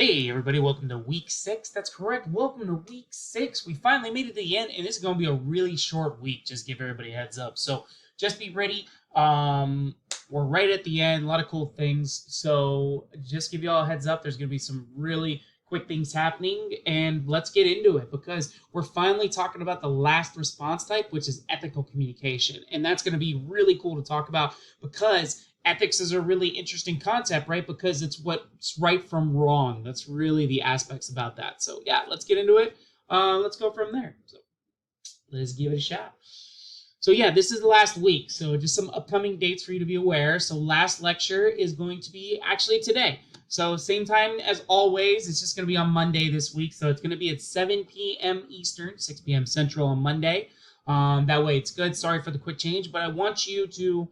Hey everybody, welcome to week 6. That's correct. Welcome to week 6. We finally made it to the end, and this is going to be a really short week. Just give everybody a heads up. So just be ready. We're right at the end. A lot of cool things. So just give you all a heads up. There's going to be some really quick things happening, and let's get into it because we're finally talking about the last response type, which is ethical communication, and that's going to be really cool to talk about because ethics is a really interesting concept, right? Because it's what's right from wrong. That's really the aspects about that. So yeah, let's get into it. Let's go from there. So let's give it a shot. So yeah, this is the last week. So just some upcoming dates for you to be aware. So last lecture is going to be actually today. So same time as always, it's just going to be on Monday this week. So it's going to be at 7 p.m. Eastern, 6 p.m. Central on Monday. That way it's good. Sorry for the quick change, but I want you to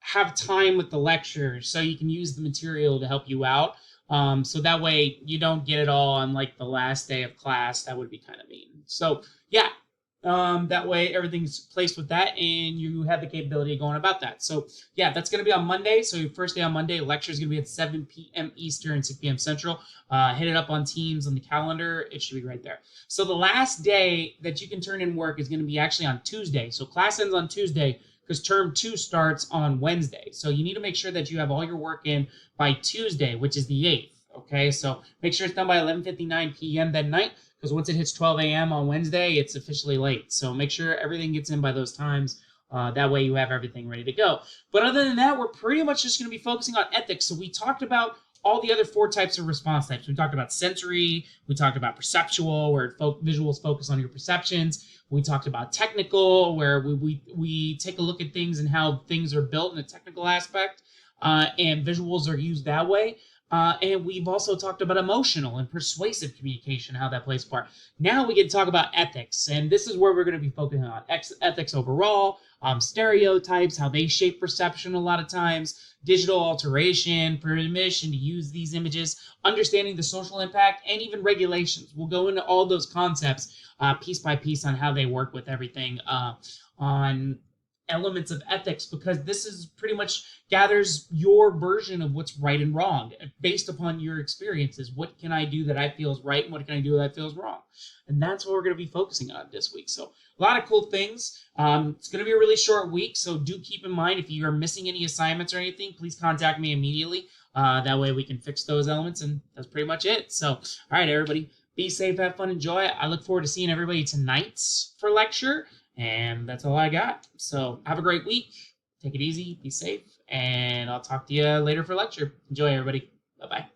have time with the lecture so you can use the material to help you out. So that way you don't get it all on like the last day of class. That would be kind of mean. So yeah, that way everything's placed with that and you have the capability of going about that. So yeah, that's going to be on Monday. So your first day on Monday, lecture is going to be at 7 p.m. Eastern, 6 p.m. Central. Hit it up on Teams on the calendar. It should be right there. So the last day that you can turn in work is going to be actually on Tuesday. So class ends on Tuesday because term 2 starts on Wednesday. So you need to make sure that you have all your work in by Tuesday, which is the 8th. Okay, so make sure it's done by 11:59 p.m. that night, because once it hits 12 a.m. on Wednesday, it's officially late. So make sure everything gets in by those times. That way you have everything ready to go. But other than that, we're pretty much just going to be focusing on ethics. So we talked about all the other 4 types of response types. We talked about sensory, we talked about perceptual, where visuals focus on your perceptions. We talked about technical, where we take a look at things and how things are built in a technical aspect, and visuals are used that way. And we've also talked about emotional and persuasive communication, how that plays a part. Now we get to talk about ethics, and this is where we're going to be focusing on ethics overall, stereotypes, how they shape perception a lot of times, digital alteration, permission to use these images, understanding the social impact, and even regulations. We'll go into all those concepts piece by piece on how they work with everything on elements of ethics, because this is pretty much gathers your version of what's right and wrong based upon your experiences. What can I do that I feel is right, and what can I do that I feel is wrong? And that's what we're going to be focusing on this week. So a lot of cool things. It's going to be a really short week, so do keep in mind if you are missing any assignments or anything, please contact me immediately. That way we can fix those elements, and that's pretty much it. So all right, everybody, be safe, have fun, enjoy. I look forward to seeing everybody tonight for lecture. And that's all I got. So have a great week. Take it easy. Be safe. And I'll talk to you later for lecture. Enjoy, everybody. Bye-bye.